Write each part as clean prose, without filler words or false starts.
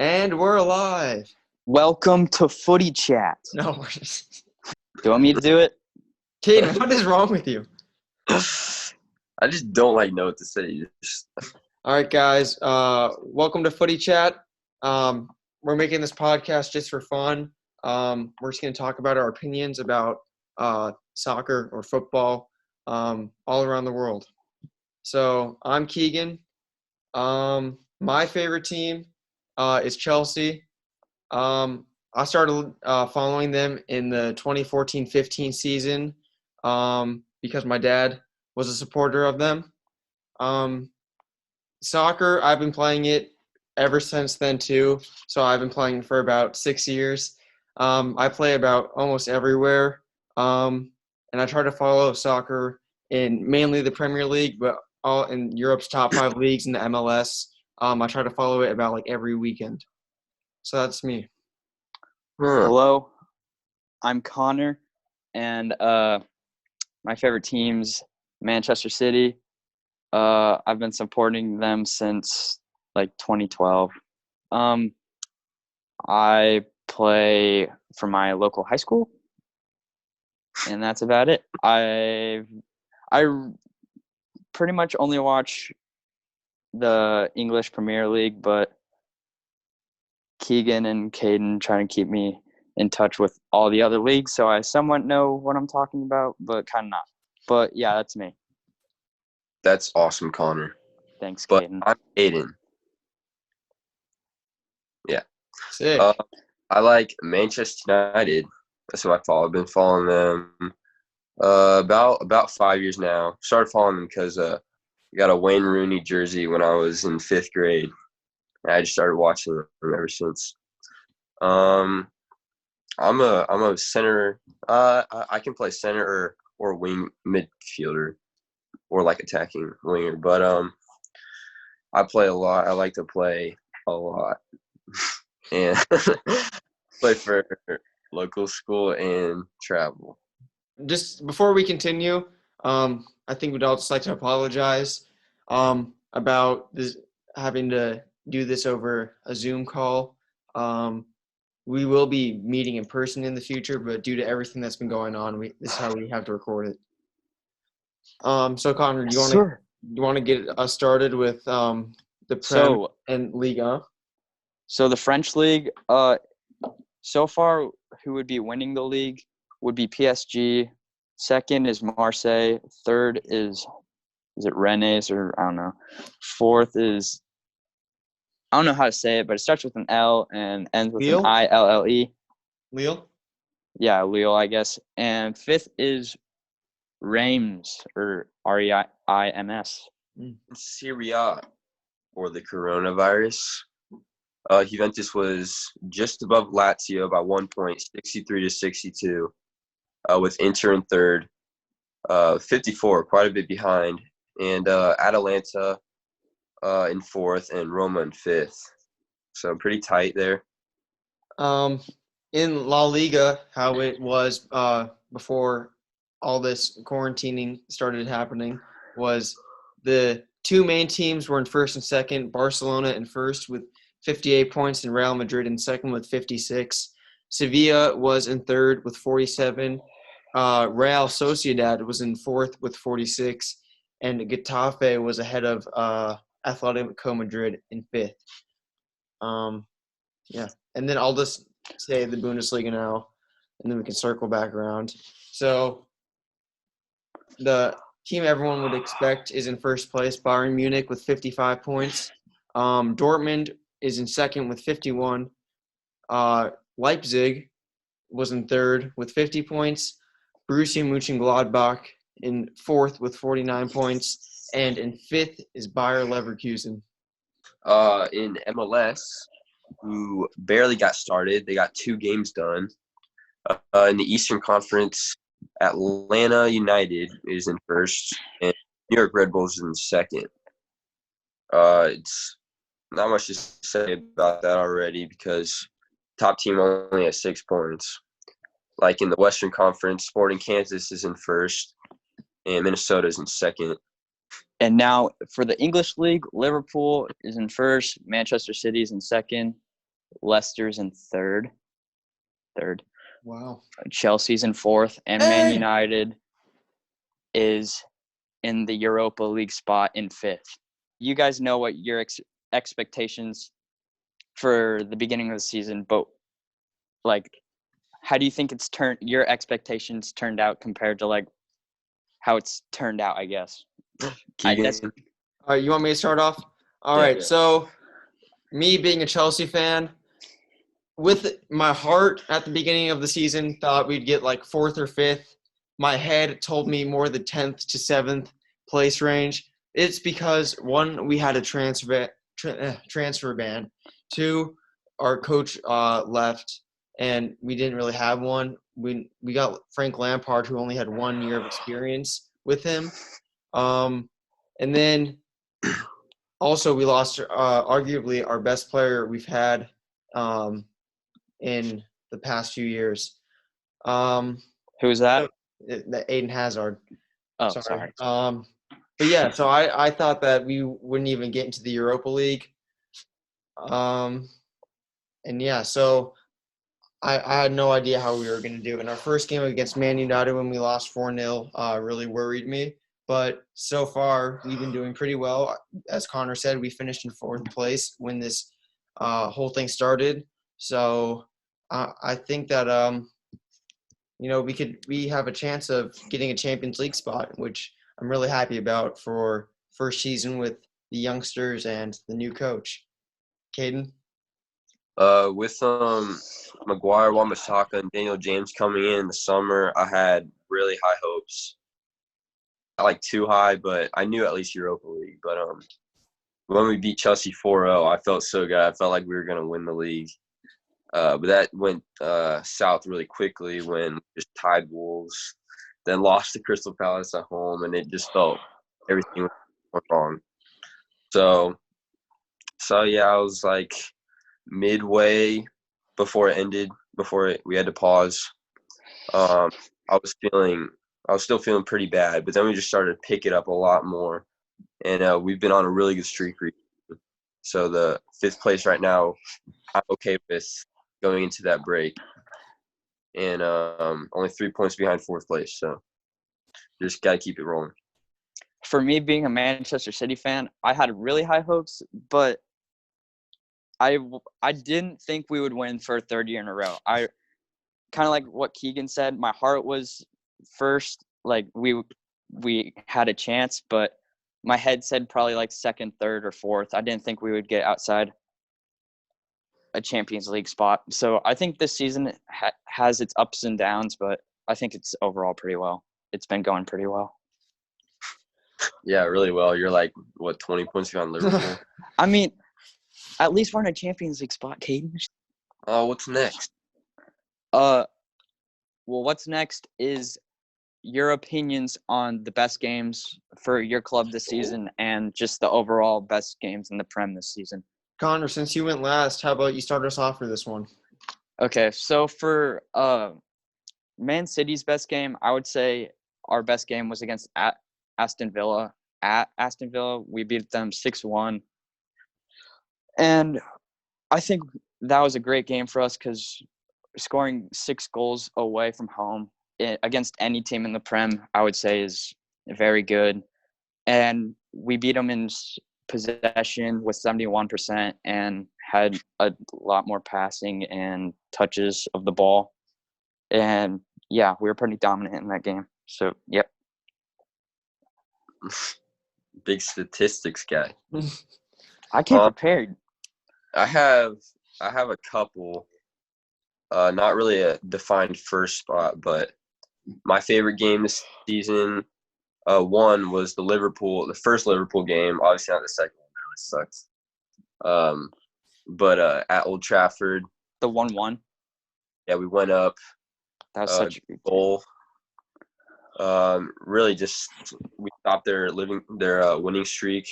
And we're alive. Welcome to Footy Chat. No, Do you want me to do it? Caden, what is wrong with you? I just don't know what to say. All right, guys. Welcome to Footy Chat. We're making this podcast just for fun. We're just going to talk about our opinions about soccer or football all around the world. So I'm Keegan. My favorite team is Chelsea. I started following them in the 2014-15 season because my dad was a supporter of them. Soccer, I've been playing it ever since then too. So I've been playing for about 6 years. I play about almost everywhere. And I try to follow soccer in mainly the Premier League, but all in Europe's top 5 leagues in the MLS. I try to follow it about every weekend. So that's me. Hello, I'm Connor, and my favorite team's Manchester City. I've been supporting them since 2012. I play for my local high school, and that's about it. I pretty much only watch the English Premier League, but Keegan and Caden trying to keep me in touch with all the other leagues, so I somewhat know what I'm talking about, but kind of not. But yeah, that's me. That's awesome, Connor. Thanks, But Caden. I'm Aiden. Yeah. Sick. I like Manchester United. That's who I follow. I've been following them about 5 years now. Started following them because I got a Wayne Rooney jersey when I was in 5th grade. And I just started watching them ever since. I'm a center. I can play center or wing midfielder or attacking winger. But I play a lot. I like to play a lot, and play for local school and travel. Just before we continue, I think we'd all just like to apologize about this having to do this over a Zoom call. We will be meeting in person in the future, but due to everything that's been going on, this is how we have to record it. So Connor, do you want to get us started with the Prem and Liga? So the French league, so far, who would be winning the league would be PSG. Second is Marseille. Third is it Rennes or I don't know. Fourth is I don't know how to say it, but it starts with an L and ends with Lille? an ILLE. Lille? Yeah, Lille, I guess. And fifth is Reims or REIMS. Syria or the coronavirus. Juventus was just above Lazio by 1 point, 63-62, with Inter in third, 54, quite a bit behind, and Atalanta in fourth and Roma in fifth. So pretty tight there. In La Liga, how it was before all this quarantining started happening was the two main teams were in first and second. Barcelona in first with 58 points and Real Madrid in second with 56. Sevilla was in third with 47. Real Sociedad was in fourth with 46. And Getafe was ahead of Atletico Madrid in fifth. Yeah. And then I'll just say the Bundesliga now, and then we can circle back around. So the team everyone would expect is in first place, Bayern Munich with 55 points. Dortmund is in second with 51. Leipzig was in third with 50 points. Borussia Mönchengladbach in fourth with 49 points. And in fifth is Bayer Leverkusen. In MLS, who barely got started, they got 2 games done. In the Eastern Conference, Atlanta United is in first, and New York Red Bulls in second. It's not much to say about that already because top team only has 6 points. In the Western Conference, Sporting Kansas is in first, and Minnesota is in second. And now for the English league, Liverpool is in first, Manchester City is in second, Leicester's in third. Wow. Chelsea's in fourth, and Man United is in the Europa League spot in fifth. You guys know what your expectations for the beginning of the season, but like, how do you think your expectations turned out compared to like how it's turned out? I guess. Keegan? All right, you want me to start off? All Yeah. right. So, me being a Chelsea fan, with my heart at the beginning of the season, thought we'd get like fourth or fifth. My head told me more the 10th to 7th place range. It's because, one, we had a transfer ban. Two, our coach left, and we didn't really have one. We got Frank Lampard, who only had 1 year of experience with him. And then also we lost arguably our best player we've had in the past few years. Who's that? Aiden Hazard. Oh, sorry. But yeah, so I thought that we wouldn't even get into the Europa League. And yeah, so I had no idea how we were going to do. And our first game against Man United when we lost 4-0 really worried me. But so far, we've been doing pretty well. As Connor said, we finished in fourth place when this whole thing started. So I think that we have a chance of getting a Champions League spot, which I'm really happy about for first season with the youngsters and the new coach. Caden? With Maguire, Wan-Bissaka, and Daniel James coming in the summer, I had really high hopes. Not like too high, but I knew at least Europa League. But when we beat Chelsea 4-0, I felt so good. I felt like we were going to win the league. But that went south really quickly when we just tied Wolves, then lost to Crystal Palace at home, and it just felt everything went wrong. So yeah, I was like midway before it ended, we had to pause. I was still feeling pretty bad, but then we just started to pick it up a lot more, and we've been on a really good streak recently. So the fifth place right now, I'm okay with going into that break, and only 3 points behind fourth place. So just got to keep it rolling. For me, being a Manchester City fan, I had really high hopes, but I didn't think we would win for a third year in a row. I kind of like what Keegan said. My heart was first, like we had a chance, but my head said probably like second, third, or fourth. I didn't think we would get outside a Champions League spot. So I think this season has its ups and downs, but I think it's overall pretty well. It's been going pretty well. Yeah, really well. You're like, what, 20 points behind Liverpool? I mean, at least we're in a Champions League spot, Caden. What's next? Well, what's next is your opinions on the best games for your club this season and just the overall best games in the Prem this season. Connor, since you went last, how about you start us off for this one? Okay, so for Man City's best game, I would say our best game was against Aston Villa. At Aston Villa, we beat them 6-1. And I think that was a great game for us because scoring 6 goals away from home against any team in the Prem, I would say, is very good. And we beat them in possession with 71% and had a lot more passing and touches of the ball. And, yeah, we were pretty dominant in that game. So, yep. Big statistics guy. I came prepared. I have a couple. Not really a defined first spot, but my favorite game this season, one was the first Liverpool game. Obviously not the second one. That really sucks. But at Old Trafford. The 1-1. Yeah, we went up. That was such a good goal. Really just we stopped their winning streak.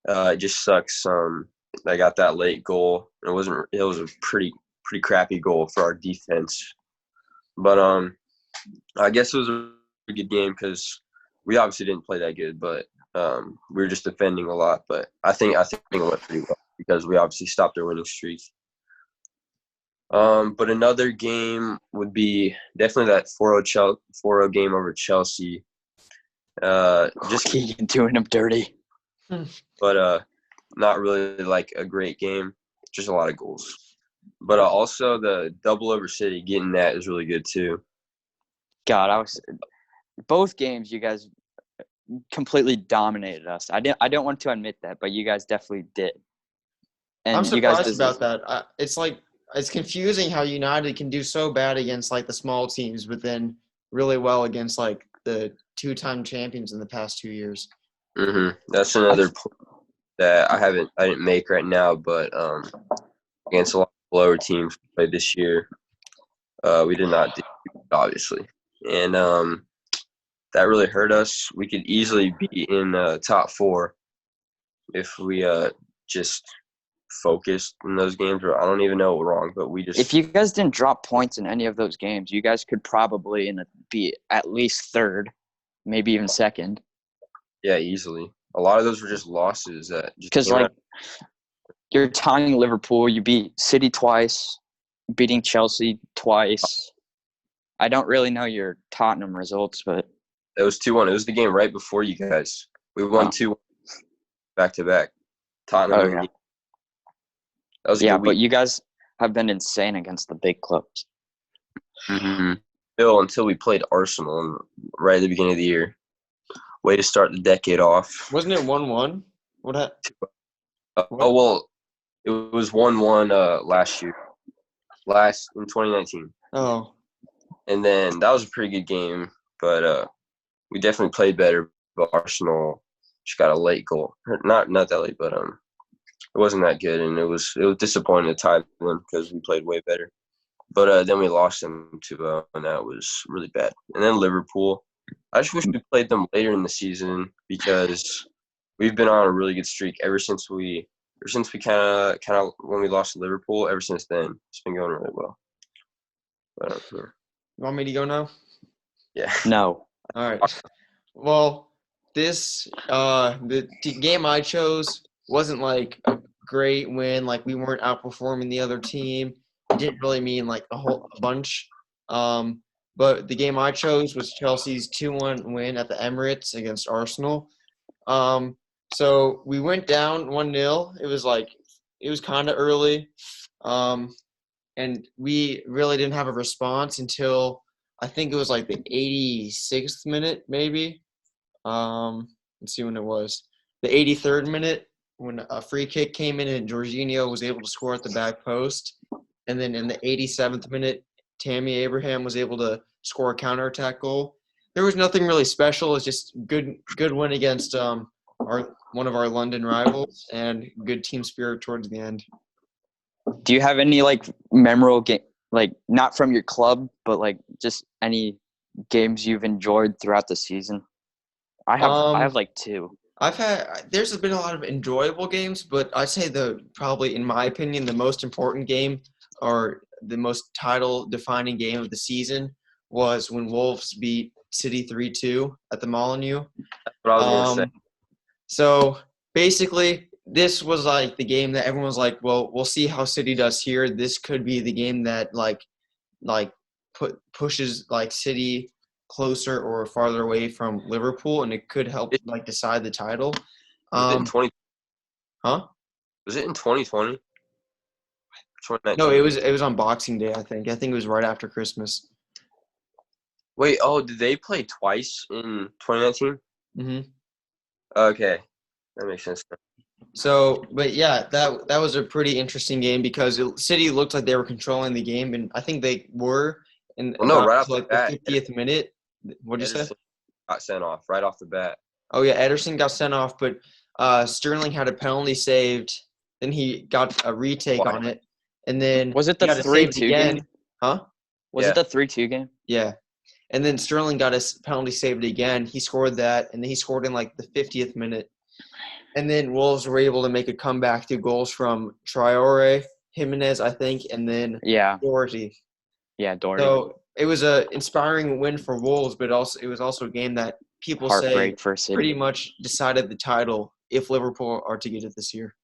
It just sucks. I got that late goal. It was a pretty crappy goal for our defense. But I guess it was a good game because we obviously didn't play that good, but we were just defending a lot. But I think it went pretty well because we obviously stopped their winning streak. But another game would be definitely that 4-0 game over Chelsea. Just Keegan doing him dirty. but not really like a great game. Just a lot of goals. But also the double over City, getting that is really good too. God, both games you guys completely dominated us. I don't want to admit that, but you guys definitely did. And I'm you guys surprised about that. It's confusing how United can do so bad against like the small teams, but then really well against like the two-time champions in the past 2 years. That's another point that I didn't make right now, but against a lot of lower teams we played this year, we did not do it, obviously, and that really hurt us. We could easily be in top 4 if we just focused in those games. Or I don't even know what wrong, but we just. If you guys didn't drop points in any of those games, you guys could probably be at least 3rd, maybe even 2nd. Yeah, easily. A lot of those were just losses that. Because like you're tying Liverpool, you beat City twice, beating Chelsea twice. I don't really know your Tottenham results, but it was 2-1. It was the game right before you guys. We won 2 back to back. Tottenham. Oh, yeah. That was but you guys have been insane against the big clubs. Until we played Arsenal right at the beginning of the year. Way to start the decade off. Wasn't it 1-1? What happened? Well, it was 1-1 last year. In 2019. Oh. And then that was a pretty good game, but we definitely played better. But Arsenal just got a late goal. Not that late, but it wasn't that good, and it was disappointing to tie them because we played way better. But then we lost them 2-0, and that was really bad. And then Liverpool, I just wish we played them later in the season because we've been on a really good streak ever since we kind of when we lost to Liverpool. Ever since then, it's been going really well. But, You want me to go now? Yeah. No. All right. Well, the game I chose wasn't like a great win. Like we weren't outperforming the other team. It didn't really mean like a bunch. But the game I chose was Chelsea's 2-1 win at the Emirates against Arsenal. So we went down 1-0. It was kind of early. And we really didn't have a response until I think it was like the 86th minute, maybe. Let's see when it was. The 83rd minute when a free kick came in and Jorginho was able to score at the back post. And then in the 87th minute, Tammy Abraham was able to score a counterattack goal. There was nothing really special. It's just good win against one of our London rivals and good team spirit towards the end. Do you have any like memorable game, like not from your club, but like just any games you've enjoyed throughout the season? I have like 2. There's been a lot of enjoyable games, but I'd say probably in my opinion the most important game or the most title defining game of the season was when Wolves beat City 3-2 at the Molineux. That's what I was gonna say. So basically, this was like the game that everyone was like, well, we'll see how City does here. This could be the game that pushes like City closer or farther away from Liverpool, and it could help like decide the title. Was it in 20? Huh? Was it in 2020? 2019? No, it was on Boxing Day. I think it was right after Christmas. Wait, did they play twice in 2019? Mm-hmm. Okay, that makes sense. So, but yeah, that was a pretty interesting game because City looked like they were controlling the game, and I think they were. Right off like the bat, the 50th minute. What'd you say? Got sent off right off the bat. Oh yeah, Ederson got sent off, but Sterling had a penalty saved. Then he got a retake on it, and then was it the 3-2 game? Huh? Was it the 3-2 game? Yeah, and then Sterling got a penalty saved again. He scored that, and then he scored in like the 50th minute. And then Wolves were able to make a comeback through goals from Traore, Jimenez, I think, and then Doherty. Yeah, Doherty. So it was an inspiring win for Wolves, but it was also a game that people say pretty much decided the title if Liverpool are to get it this year.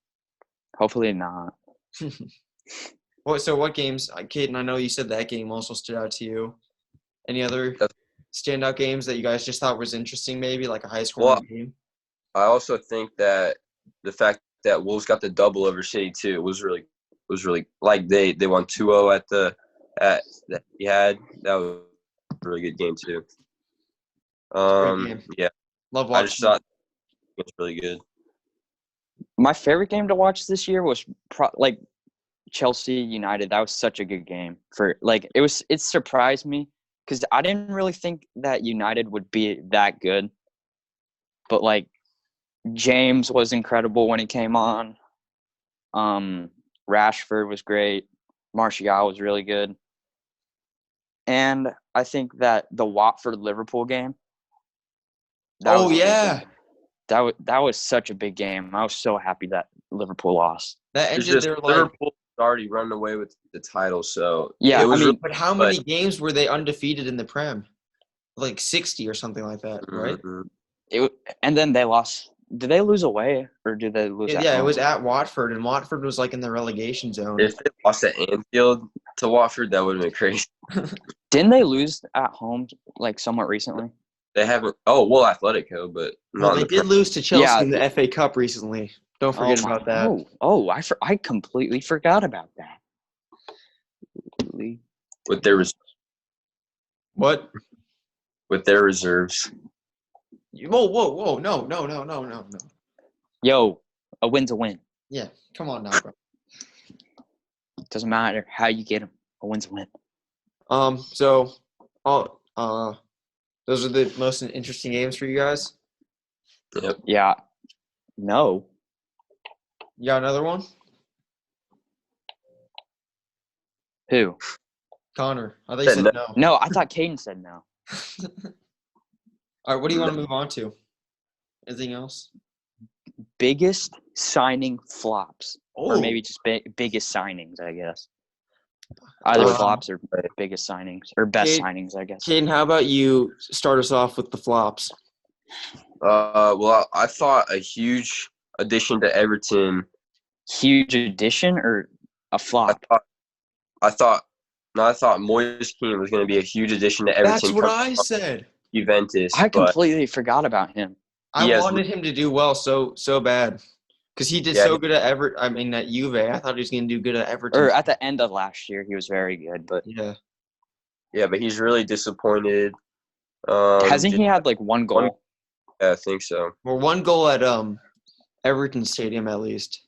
Hopefully not. What games, Caden? I know you said that game also stood out to you. Any other standout games that you guys just thought was interesting? Maybe like a high scoring game. I also think that the fact that Wolves got the double over City too was really like they won 2-0 at that he had. That was a really good game too. Great game. Yeah, Love I watching. just thought it was really good. My favorite game to watch this year was Chelsea United. That was such a good game. It surprised me because I didn't really think that United would be that good. But like James was incredible when he came on. Rashford was great. Martial was really good. And I think that the Watford Liverpool game. That was such a big game. I was so happy that Liverpool lost. That ended their Liverpool already run away with the title, so yeah. But how many games were they undefeated in the Prem? Like 60 or something like that, right? And then they lost. Did they lose away or did they lose? Yeah, it was at Watford, and Watford was like in the relegation zone. If they lost at Anfield to Watford, that would have been crazy. Didn't they lose at home like somewhat recently? They haven't. Oh, well, Atletico, but well, they did lose to Chelsea in the FA Cup recently. Don't forget about that. I completely forgot about that. With their what? With their reserves. Whoa! No. Yo, a win's a win. Yeah, come on now, bro. Doesn't matter how you get them. A win's a win. So, those are the most interesting games for you guys? Yep. Yeah. No. You got another one? Who? Connor. I thought you said no. No, I thought Caden said no. All right, what do you want to move on to? Anything else? Biggest signing flops. Or maybe just biggest signings, I guess. Either flops or biggest signings. Or best signings, I guess. Caden, how about you start us off with the flops? Well, I thought a huge addition to Everton. Huge addition or a flop? I thought Moise Kean was going to be a huge addition to Everton. That's what I said. Juventus. I completely forgot about him. I wanted him to do well so bad. Because he did so good at at Juve. I thought he was going to do good at Everton. Or at the end of last year, he was very good. But yeah, but he's really disappointed. Hasn't he had like one goal? Yeah, I think so. Well, one goal at Everton Stadium at least.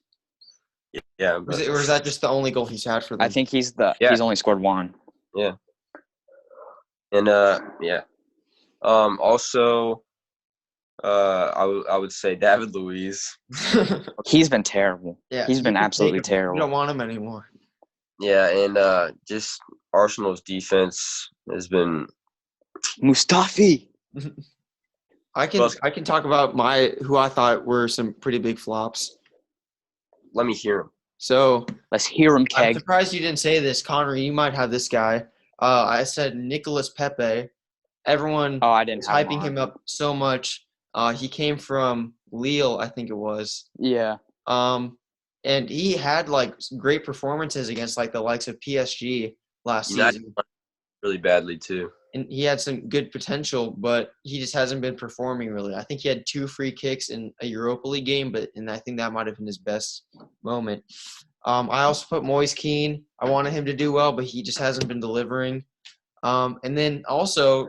Yeah. Or is that just the only goal he's had for them? I think he's only scored one. Yeah. And also, I would say David Luiz. He's been terrible. Yeah, he's been absolutely terrible. We don't want him anymore. Yeah, and just Arsenal's defense has been Mustafi. I can talk about who I thought were some pretty big flops. Let me hear him. So let's hear him, Keg. I'm surprised you didn't say this, Connor. You might have this guy. I said Nicolas Pepe. Everyone is hyping him up so much. He came from Lille, I think it was. Yeah. And he had like great performances against like the likes of PSG last season. Really badly too. And he had some good potential, but he just hasn't been performing really. I think he had 2 free kicks in a Europa League game, and I think that might have been his best moment. I also put Moise Kean. I wanted him to do well, but he just hasn't been delivering. And then also,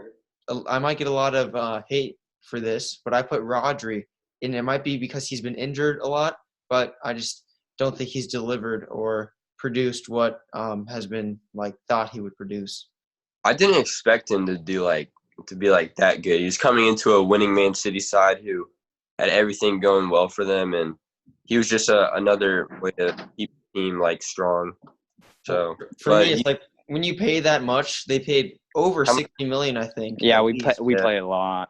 I might get a lot of hate for this, but I put Rodri, and it might be because he's been injured a lot, but I just don't think he's delivered or produced what has been like thought he would produce. I didn't expect him to be like that good. He's coming into a winning Man City side who had everything going well for them, and he was just another way to keep the team like strong. So for me, it's like when you pay that much, they paid over 60 million, I think. Yeah, we play a lot.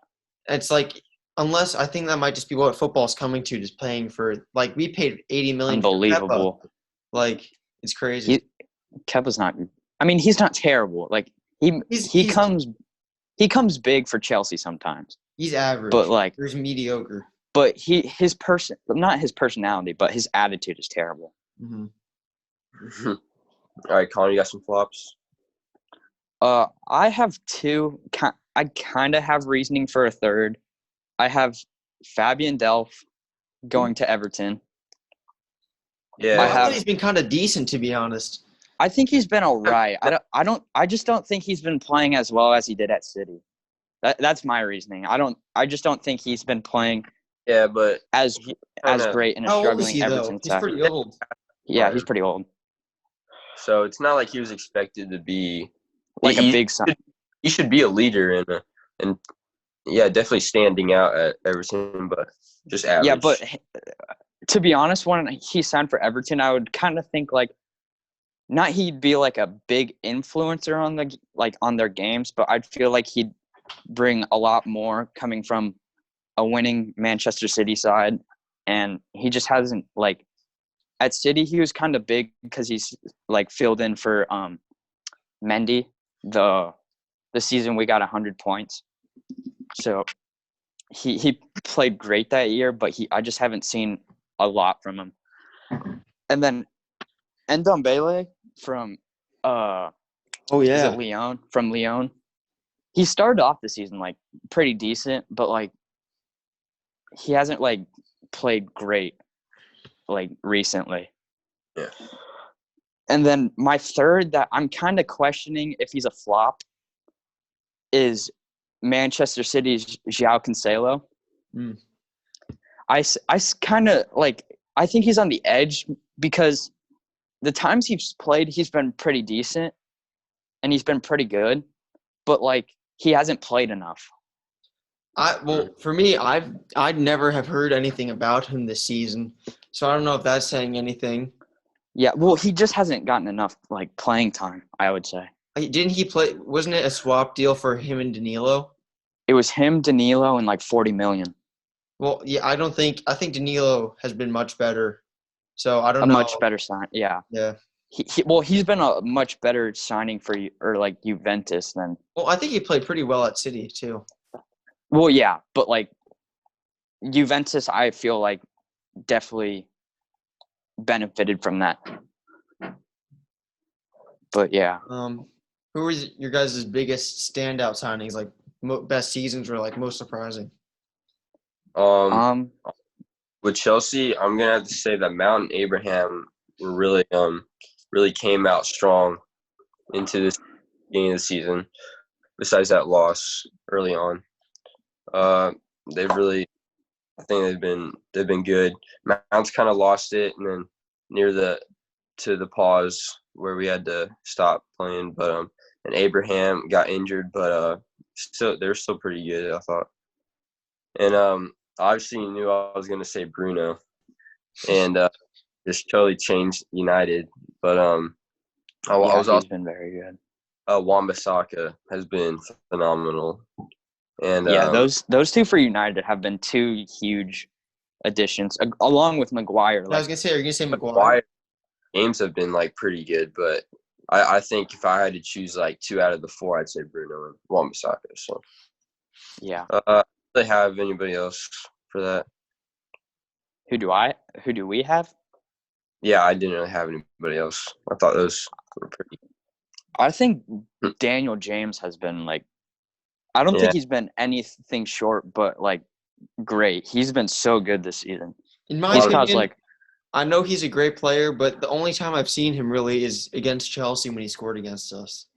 It's like unless I think that might just be what football's coming to, just paying for like we paid 80 million. Unbelievable. For Kepa. Like it's crazy. Kepa's not. I mean, he's not terrible. Like he comes big for Chelsea sometimes. He's average, but like he's mediocre. But not his personality, but his attitude is terrible. Mm-hmm. All right, Connor, you got some flops? I have two. I kind of have reasoning for a third. I have Fabian Delph going to Everton. Yeah. I I have- thought he's been kind of decent, to be honest. I think he's been all right. I just don't think he's been playing as well as he did at City. That's my reasoning. I just don't think he's been playing Yeah, but as kinda- great in a How old is struggling he, though? Everton He's side. pretty old. Yeah, he's pretty old. so it's not like he was expected to be Like a he- big sign. He should be a leader and yeah, definitely standing out at Everton, but just average. Yeah, but to be honest, when he signed for Everton, I would kind of think like not he'd be like a big influencer on their games, but I'd feel like he'd bring a lot more coming from a winning Manchester City side, and he just hasn't like at City he was kind of big because he's like filled in for Mendy the season we got 100 points. So he played great that year, but I just haven't seen a lot from him. And then Ndombele from Oh, is yeah. it Lyon? From Lyon. He started off the season like pretty decent, but like he hasn't like played great like recently. Yeah. And then my third that I'm kind of questioning if he's a flop is Manchester City's João Cancelo. Mm. I kind of like I think he's on the edge because the times he's played, he's been pretty decent and he's been pretty good, but like he hasn't played enough. For me, I'd never have heard anything about him this season, so I don't know if that's saying anything. Yeah, well, he just hasn't gotten enough like playing time, I would say. Didn't he play? Wasn't it a swap deal for him and Danilo? It was him, Danilo, and like 40 million. Well, yeah, I think Danilo has been much better. So I don't A know. much better sign. Yeah. Yeah. He's been a much better signing for like Juventus than. Well, I think he played pretty well at City too. Well, yeah, but like Juventus, I feel like definitely benefited from that. But yeah. Who was your guys' biggest standout signings? Like best seasons or like most surprising? With Chelsea, I'm gonna have to say that Mount and Abraham were really came out strong into this beginning of the season. Besides that loss early on, they've really, I think they've been good. Mount's kind of lost it, and then near the pause where we had to stop playing, but and Abraham got injured, but still they're still pretty good, I thought. And obviously you knew I was gonna say Bruno, and just totally changed United. But I was also been very good. Wan-Bissaka has been phenomenal, and Yeah, those two for United have been two huge additions, along with Maguire. I was gonna say, are you gonna say Maguire? Maguire games have been like pretty good, but I think if I had to choose like 2 out of the 4, I'd say Bruno and Wan-Bissaka. So Yeah. do they have anybody else for that? Who do we have? Yeah, I didn't really have anybody else. I thought those were pretty. I think Daniel James has been like, I don't Yeah. think he's been anything short, but like great. He's been so good this season. In my He's opinion, caused like, I know he's a great player, but the only time I've seen him really is against Chelsea when he scored against us.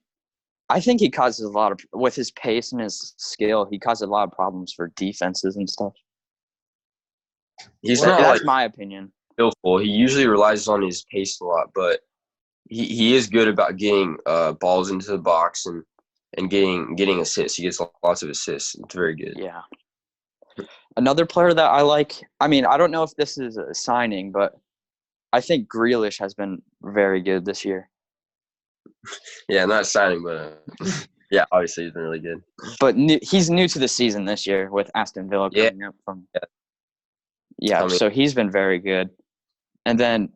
I think he causes a lot of, with his pace and his skill, he causes a lot of problems for defenses and stuff. He's Well, not That's like my opinion. skillful. He usually relies on his pace a lot, but he is good about getting balls into the box and getting assists. He gets lots of assists. It's very good. Yeah. Another player that I like, I mean, I don't know if this is a signing, but I think Grealish has been very good this year. Yeah, not signing, but yeah, obviously he's been really good. But he's new to the season this year with Aston Villa coming up from. Yeah, so he's been very good. And then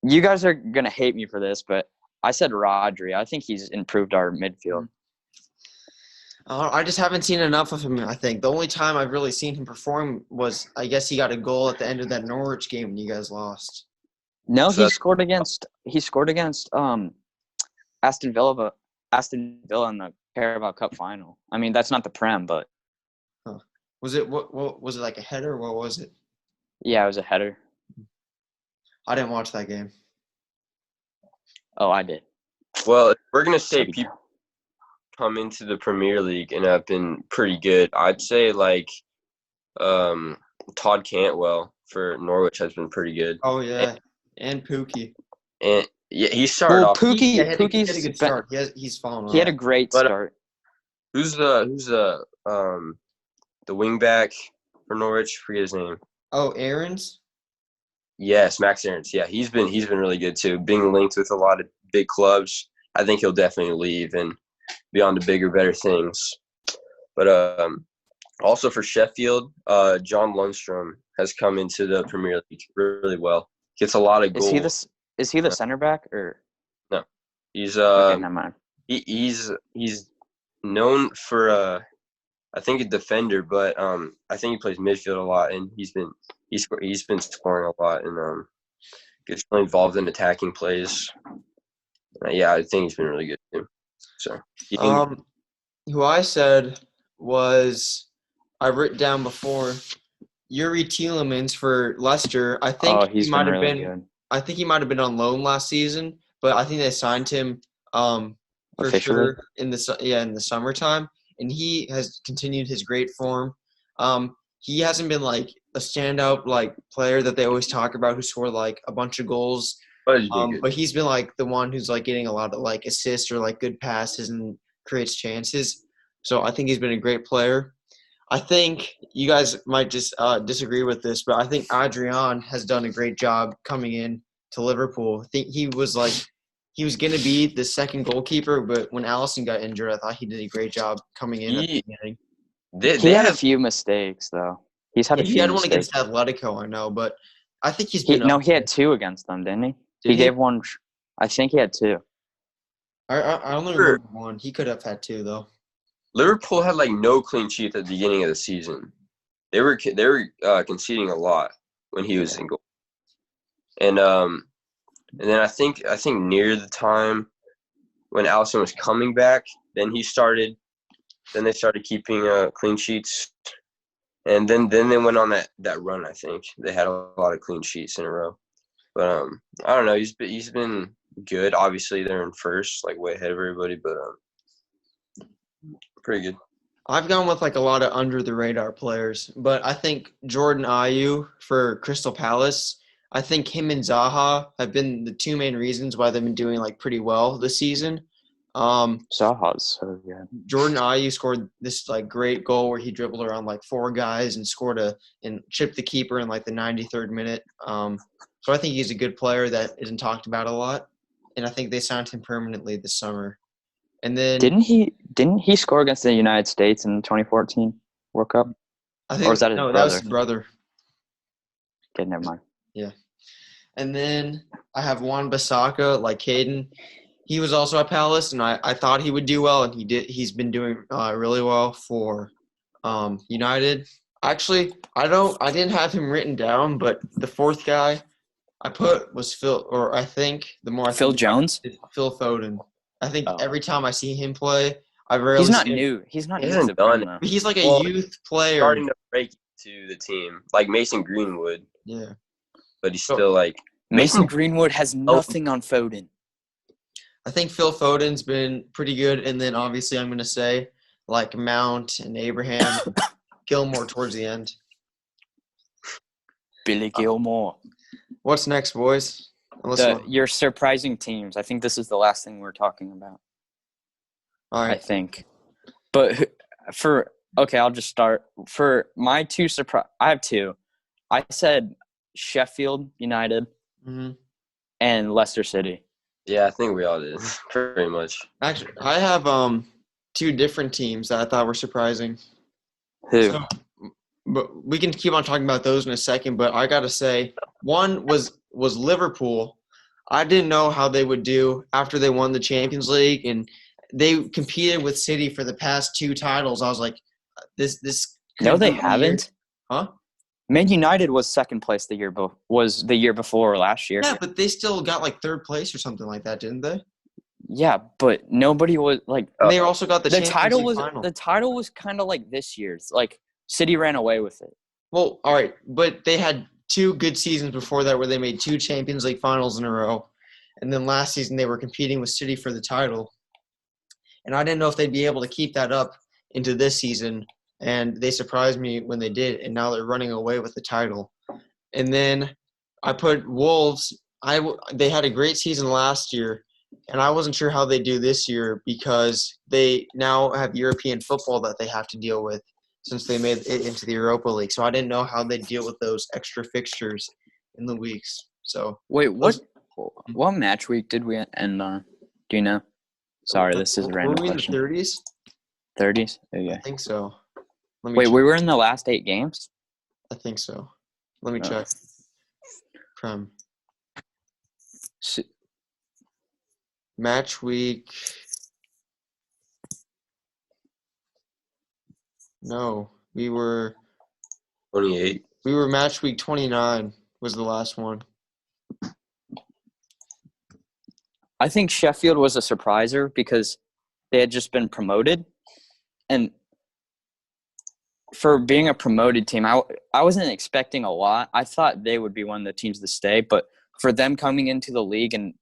you guys are going to hate me for this, but I said Rodri. I think he's improved our midfield. I just haven't seen enough of him, I think. The only time I've really seen him perform was, I guess he got a goal at the end of that Norwich game when you guys lost. No, So he scored against Aston Villa in the Carabao Cup final. I mean, that's not the Prem, but Huh. Was it what was it like a header? What was it? yeah, it was a header. I didn't watch that game. Oh, I did. well, we're gonna say So, people come into the Premier League and have been pretty good. I'd say like Todd Cantwell for Norwich has been pretty good. Oh yeah, and Pookie. And yeah, he started well, off. He had a Pookie's good start. He's fallen he had a off. great But, start. Who's the wing back for Norwich? Forget his name. Oh, Aaron's. Yes, Max Aarons. Yeah, he's been really good too. Being linked with a lot of big clubs, I think he'll definitely leave and be on to bigger, better things. But also for Sheffield, John Lundstrom has come into the Premier League really well. Gets a lot of goals. Is he the center back or No, he's okay, never mind. he's known for I think a defender, but I think he plays midfield a lot, and he's been scoring a lot and gets really involved in attacking plays. Yeah, I think he's been really good too. So Who I said was I've written down before Yuri Tielemans for Leicester. I think He's he might been have really been. good. I think he might have been on loan last season, but I think they signed him for Officially? sure in the summertime, and he has continued his great form. He hasn't been like a standout like player that they always talk about who scored like a bunch of goals. but he's been good. But he's been like the one who's like getting a lot of like assists or like good passes and creates chances. So I think he's been a great player. I think you guys might just disagree with this, but I think Adrian has done a great job coming in to Liverpool. I think he was going to be the second goalkeeper, but when Allison got injured, I thought he did a great job coming in at the beginning. He had a few mistakes though. He's had a few He had one mistakes. against Atletico, I know, but I think he's He been. he had two against them, didn't he? Did he? Gave one. I think he had two. I only remember one. He could have had two though. Liverpool had like no clean sheet at the beginning of the season. They were conceding a lot when he was in goal, and then I think near the time when Alisson was coming back, then they started keeping clean sheets, and then they went on that run. I think they had a lot of clean sheets in a row, but I don't know. He's been good. Obviously, they're in first, like way ahead of everybody, but pretty good. I've gone with like a lot of under the radar players, but I think Jordan Ayew for Crystal Palace. I think him and Zaha have been the two main reasons why they've been doing like pretty well this season. Zaha's so good. Jordan Ayew scored this like great goal where he dribbled around like four guys and and chipped the keeper in like the 93rd minute. So I think he's a good player that isn't talked about a lot, and I think they signed him permanently this summer. And then Didn't he score against the United States in the 2014 World Cup? I think Or was that his no, brother? that was his brother. Okay, never mind. Yeah. And then I have Juan Bissaka, like Caden. He was also at Palace, and I thought he would do well, and he did. He's been doing really well for United. Actually, I didn't have him written down, but the fourth guy I put was Phil, or I think the more I Phil think Jones? it's Phil Foden. I think Oh. every time I see him play, I rarely He's not see him. new. He's not He new hasn't to the Prem, done though. He's like a Well, youth player. Starting to break into the team, like Mason Greenwood, Yeah. but he's still like Mason Greenwood has nothing on Foden. I think Phil Foden's been pretty good, and then obviously I'm going to say like Mount and Abraham, Gilmore towards the end. Billy Gilmore. What's next, boys? Your surprising teams. I think this is the last thing we're talking about. All I right. think. But I'll just start. For my two I have two. I said Sheffield United and Leicester City. Yeah, I think we all did pretty much. Actually, I have two different teams that I thought were surprising. Who? So, but we can keep on talking about those in a second. But I gotta say, one was Liverpool. I didn't know how they would do after they won the Champions League, and they competed with City for the past two titles. I was like, this. No, they could be the year. haven't. Huh? Man United was second place the year before last year. Yeah, but they still got like third place or something like that, didn't they? Yeah, but nobody was like And they also got the the Champions League title final. the title was kind of like this year's. Like City ran away with it. Well, all right, but they had 2 good seasons before that where they made 2 Champions League finals in a row. And then last season they were competing with City for the title. And I didn't know if they'd be able to keep that up into this season. And they surprised me when they did, and now they're running away with the title. And then I put Wolves. They had a great season last year, and I wasn't sure how they do this year because they now have European football that they have to deal with since they made it into the Europa League. So I didn't know how they deal with those extra fixtures in the weeks. So Wait, what match week did we end on? Do you know? Sorry, this is a random were we in question. the 30s? 30s? Okay. I think so. Let me Wait, check. we were in the last 8 games? I think so. Let me Oh. check. Prem. Match week. No, we were 28. match week 29 was the last one. I think Sheffield was a surpriser because they had just been promoted. And for being a promoted team, I wasn't expecting a lot. I thought they would be one of the teams to stay. But for them coming into the league and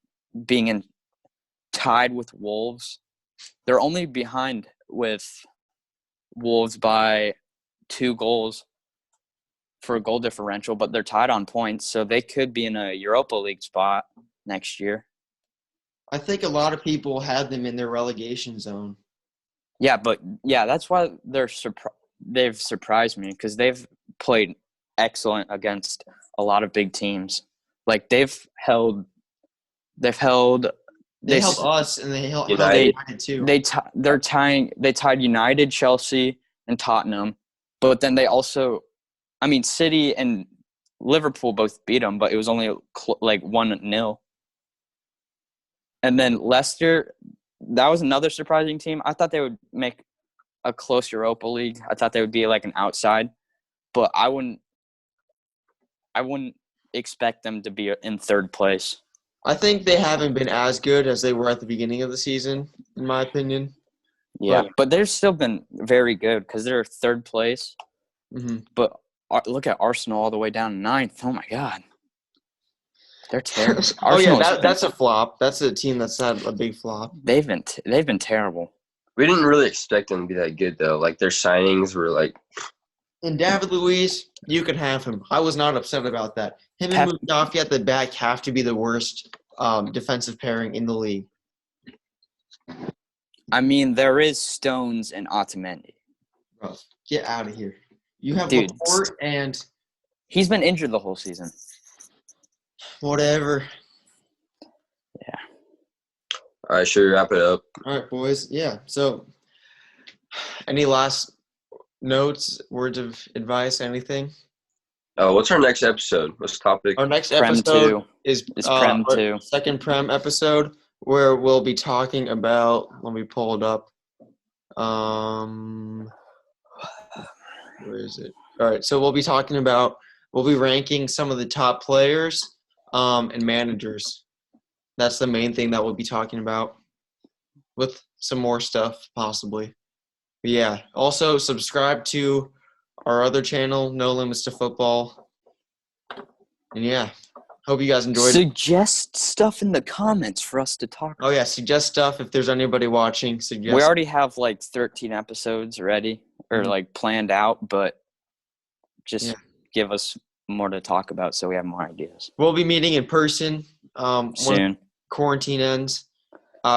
being tied with Wolves, they're only behind with Wolves by 2 goals for a goal differential, but they're tied on points, so they could be in a Europa League spot next year. I think a lot of people had them in their relegation zone. Yeah, that's why they've surprised me because they've played excellent against a lot of big teams. Like they held us, and they held United. United too. They tied United, Chelsea, and Tottenham, but then they also, City and Liverpool both beat them, but it was only like 1-0. And then Leicester, that was another surprising team. I thought they would make a close Europa League. I thought they would be like an outside, but I wouldn't expect them to be in third place. I think they haven't been as good as they were at the beginning of the season, in my opinion. Yeah, but they've still been very good because they're third place. Mm-hmm. But look at Arsenal all the way down to 9th. Oh my God, they're terrible. That's a flop. That's a team that's had a big flop. They've been terrible. We didn't really expect them to be that good, though. Like, their signings were like. And David Luiz, you can have him. I was not upset about that. Him and Mustafi at the back have to be the worst defensive pairing in the league. There is Stones and Otamendi. Bro, get out of here. You have Dude, Laporte and he's been injured the whole season. whatever. Yeah. All right, sure, wrap it up. All right, boys. Yeah. So, any last notes, words of advice, anything? What's our next episode? What's the topic? Our next Prem episode 2. is Prem our 2. second Prem episode where we'll be talking about. Let me pull it up. Where is it? All right. So we'll be ranking some of the top players and managers. That's the main thing that we'll be talking about, with some more stuff possibly. But yeah. Also subscribe to our other channel, No Limits to Football. And yeah, hope you guys enjoyed. Suggest stuff in the comments for us to talk about. Oh yeah, suggest stuff if there's anybody watching. Suggest. We already have like 13 episodes ready or like planned out, but just give us more to talk about so we have more ideas. We'll be meeting in person soon. When quarantine ends,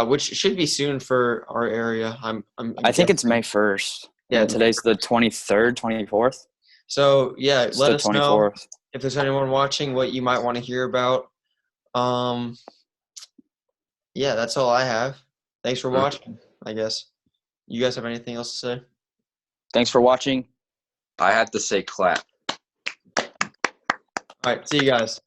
which should be soon for our area. I think it's May 1st. Yeah, and today's the 23rd, 24th. So yeah, let us 24th. know if there's anyone watching what you might want to hear about. Yeah, that's all I have. Thanks for watching, I guess. You guys have anything else to say? Thanks for watching. I have to say clap. All right, see you guys.